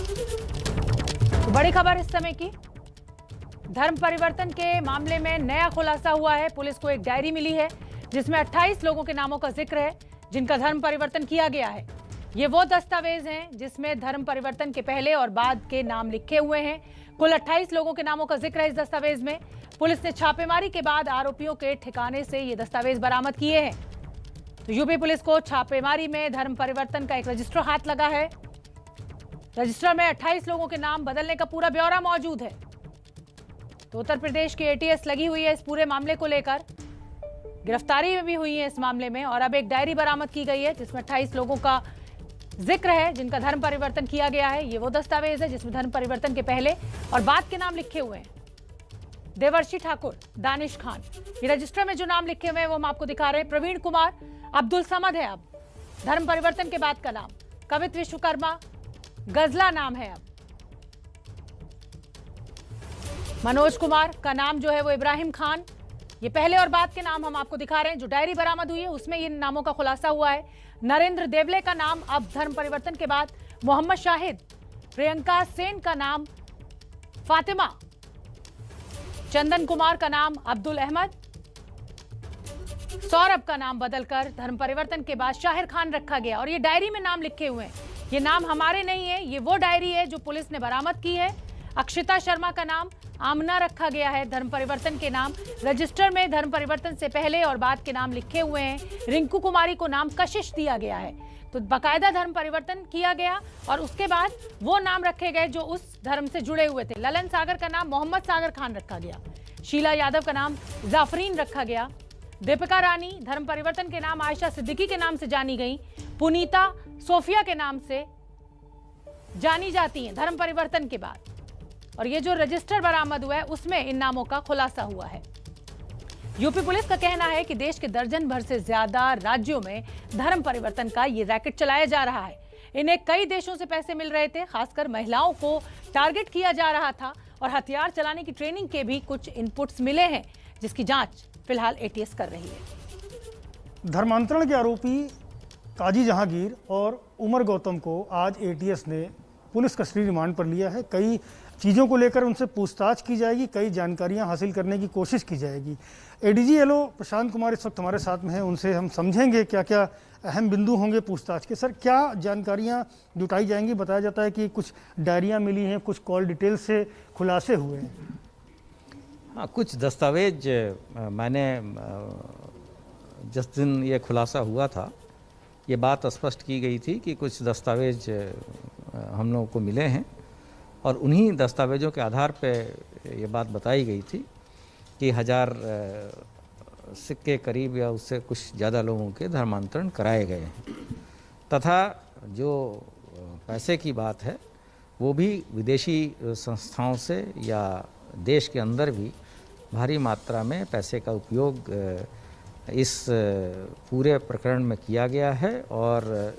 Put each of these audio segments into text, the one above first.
तो बड़ी खबर इस समय की, धर्म परिवर्तन के मामले में नया खुलासा हुआ है। पुलिस को एक डायरी मिली है जिसमें 28 लोगों के नामों का जिक्र है जिनका धर्म परिवर्तन किया गया है। ये वो दस्तावेज हैं जिसमें धर्म परिवर्तन के पहले और बाद के नाम लिखे हुए हैं। कुल 28 लोगों के नामों का जिक्र है इस दस्तावेज में। पुलिस ने छापेमारी के बाद आरोपियों के ठिकाने से ये दस्तावेज बरामद किए हैं। तो यूपी पुलिस को छापेमारी में धर्म परिवर्तन का एक रजिस्टर हाथ लगा है। रजिस्टर में 28 लोगों के नाम बदलने का पूरा ब्यौरा मौजूद है। तो उत्तर प्रदेश की एटीएस लगी हुई है इस पूरे मामले को लेकर, गिरफ्तारी भी हुई है इस मामले में और अब एक डायरी बरामद की गई है जिसमें 28 लोगों का जिक्र है जिनका धर्म परिवर्तन किया गया है। ये वो दस्तावेज है जिसमें धर्म परिवर्तन के पहले और बाद के नाम लिखे हुए हैं। देवर्षि ठाकुर, दानिश खान, ये रजिस्टर में जो नाम लिखे हुए हैं वो हम आपको दिखा रहे हैं। प्रवीण कुमार, अब्दुल समद है अब धर्म परिवर्तन के बाद का नाम। कवित विश्वकर्मा, गजला नाम है अब। मनोज कुमार का नाम जो है वो इब्राहिम खान। ये पहले और बाद के नाम हम आपको दिखा रहे हैं। जो डायरी बरामद हुई है उसमें इन नामों का खुलासा हुआ है। नरेंद्र देवले का नाम अब धर्म परिवर्तन के बाद मोहम्मद शाहिद। प्रियंका सेन का नाम फातिमा। चंदन कुमार का नाम अब्दुल अहमद। सौरभ का नाम बदलकर धर्म परिवर्तन के बाद शाहिर खान रखा गया और ये डायरी में नाम लिखे हुए हैं। ये नाम हमारे नहीं है, ये वो डायरी है जो पुलिस ने बरामद की है। अक्षिता शर्मा का नाम आमना रखा गया है धर्म परिवर्तन के नाम। रजिस्टर में धर्म परिवर्तन से पहले और बाद के नाम लिखे हुए हैं। रिंकू कुमारी को नाम कशिश दिया गया है। तो बाकायदा धर्म परिवर्तन किया गया और उसके बाद वो नाम रखे गए जो उस धर्म से जुड़े हुए थे। ललन सागर का नाम मोहम्मद सागर खान रखा गया। शीला यादव का नाम जाफरीन रखा गया। दीपिका रानी धर्म परिवर्तन के नाम आयशा सिद्दीकी के नाम से जानी गई। पुनीता सोफिया के नाम से जानी जाती हैं धर्म परिवर्तन के बाद। और ये जो रजिस्टर बरामद हुआ है उसमें इन नामों का खुलासा हुआ है। यूपी पुलिस का कहना है कि देश के दर्जन भर से ज्यादा राज्यों में धर्म परिवर्तन का ये रैकेट चलाया जा रहा है। इन्हें कई देशों से पैसे मिल रहे थे, खासकर महिलाओं को टारगेट किया जा रहा था और हथियार चलाने की ट्रेनिंग के भी कुछ इनपुट्स मिले हैं जिसकी जांच फिलहाल एटीएस कर रही है। धर्मांतरण के आरोपी काजी जहांगीर और उमर गौतम को आज एटीएस ने पुलिस कस्टडी रिमांड पर लिया है। कई चीज़ों को लेकर उनसे पूछताछ की जाएगी, कई जानकारियां हासिल करने की कोशिश की जाएगी। एडीजी एलओ प्रशांत कुमार इस वक्त हमारे साथ में हैं, उनसे हम समझेंगे क्या क्या अहम बिंदु होंगे पूछताछ के। सर, क्या जानकारियां जुटाई जाएंगी? बताया जाता है कि कुछ डायरियां मिली हैं, कुछ कॉल डिटेल से खुलासे हुए हैं। हाँ, कुछ दस्तावेज मैंने जिस दिन ये खुलासा हुआ था ये बात स्पष्ट की गई थी कि कुछ दस्तावेज हम लोगों को मिले हैं और उन्हीं दस्तावेजों के आधार पे ये बात बताई गई थी कि 1000 सिक्के करीब या उससे कुछ ज़्यादा लोगों के धर्मांतरण कराए गए हैं तथा जो पैसे की बात है वो भी विदेशी संस्थाओं से या देश के अंदर भी भारी मात्रा में पैसे का उपयोग इस पूरे प्रकरण में किया गया है। और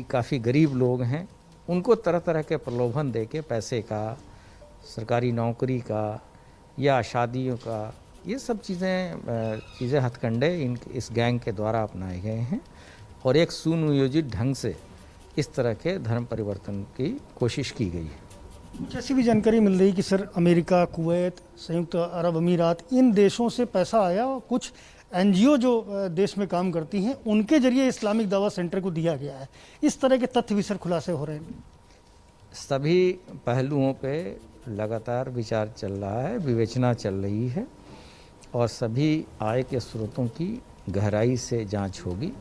काफ़ी गरीब लोग हैं, उनको तरह तरह के प्रलोभन देके पैसे का, सरकारी नौकरी का या शादियों का, ये सब चीज़ें हथकंडे इस गैंग के द्वारा अपनाए गए हैं और एक सुनियोजित ढंग से इस तरह के धर्म परिवर्तन की कोशिश की गई है। जैसी भी जानकारी मिल रही कि सर अमेरिका, कुवैत, संयुक्त अरब अमीरात, इन देशों से पैसा आया और कुछ एनजीओ जो देश में काम करती हैं उनके जरिए इस्लामिक दावा सेंटर को दिया गया है। इस तरह के तथ्य भी सर खुलासे हो रहे हैं। सभी पहलुओं पे लगातार विचार चल रहा है, विवेचना चल रही है और सभी आय के स्रोतों की गहराई से जांच होगी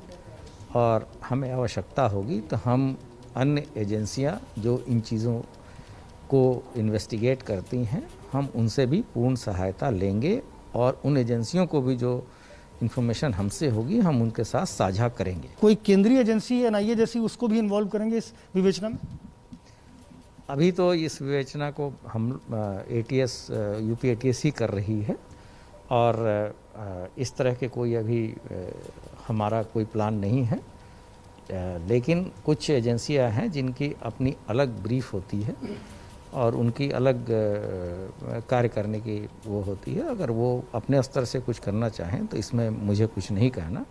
और हमें आवश्यकता होगी तो हम अन्य एजेंसियां जो इन चीज़ों को इन्वेस्टिगेट करती हैं हम उनसे भी पूर्ण सहायता लेंगे और उन एजेंसियों को भी जो इन्फॉर्मेशन हमसे होगी हम उनके साथ साझा करेंगे। कोई केंद्रीय एजेंसी एनआईए जैसी उसको भी इन्वॉल्व करेंगे इस विवेचना में? अभी तो इस विवेचना को हम एटीएस, यूपी एटीएस ही कर रही है और इस तरह के कोई अभी हमारा कोई प्लान नहीं है, लेकिन कुछ एजेंसियां हैं जिनकी अपनी अलग ब्रीफ होती है और उनकी अलग कार्य करने की वो होती है। अगर वो अपने स्तर से कुछ करना चाहें तो इसमें मुझे कुछ नहीं कहना।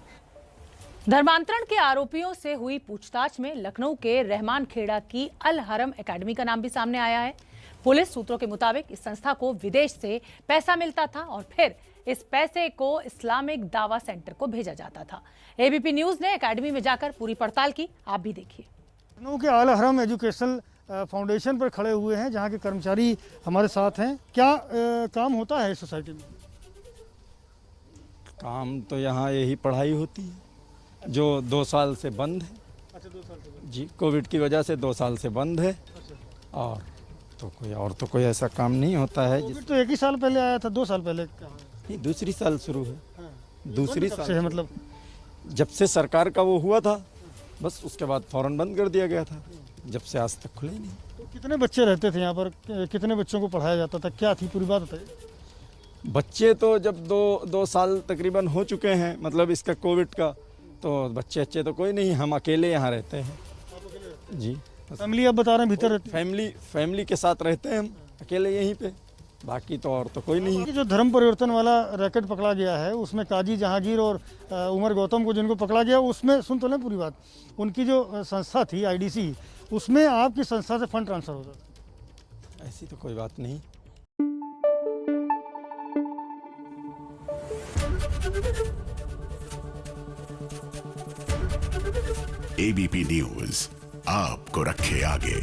धर्मांतरण के आरोपियों से हुई पूछताछ में लखनऊ के रहमान खेड़ा की अल हरम एकेडमी का नाम भी सामने आया है। पुलिस सूत्रों के मुताबिक इस संस्था को विदेश से पैसा मिलता था और फिर इस पैसे को इस्लामिक दावा सेंटर को भेजा जाता था। एबीपी न्यूज ने एकेडमी में जाकर पूरी पड़ताल की, आप भी देखिए। लखनऊ के अल हरम एजुकेशनल फाउंडेशन पर खड़े हुए हैं, जहां के कर्मचारी हमारे साथ हैं। क्या काम होता है इस सोसाइटी में? काम तो यहाँ यही पढ़ाई होती है जो 2 साल से बंद है। अच्छा, 2 साल से जी, कोविड की वजह से 2 साल से बंद है। और तो कोई ऐसा काम नहीं होता है। कोविड तो 1 ही साल पहले आया था, 2 साल पहले नहीं, दूसरी साल शुरू है। दूसरी साल से है, मतलब जब से सरकार का वो हुआ था, बस उसके बाद फौरन बंद कर दिया गया था। जब से आज तक खुले ही नहीं। तो कितने बच्चे रहते थे यहाँ पर? कितने बच्चों को पढ़ाया जाता था? क्या थी पूरी बात बताइए। बच्चे तो जब 2 साल तकरीबन हो चुके हैं, मतलब इसका कोविड का, तो बच्चे तो कोई नहीं, हम अकेले यहाँ रहते हैं। जी, फैमिली आप बता रहे हैं भीतर रहती है? फैमिली के साथ रहते हैं हम अकेले यहीं पे, बाकी तो और तो कोई नहीं। जो धर्म परिवर्तन वाला रैकेट पकड़ा गया है, उसमें काजी जहांगीर और उमर गौतम को जिनको पकड़ा गया, उसमें सुन तो लें पूरी बात, उनकी जो संस्था थी आईडीसी, उसमें आपकी संस्था से फंड ट्रांसफर होता था? ऐसी तो कोई बात नहीं। एबीपी न्यूज आपको रखे आगे।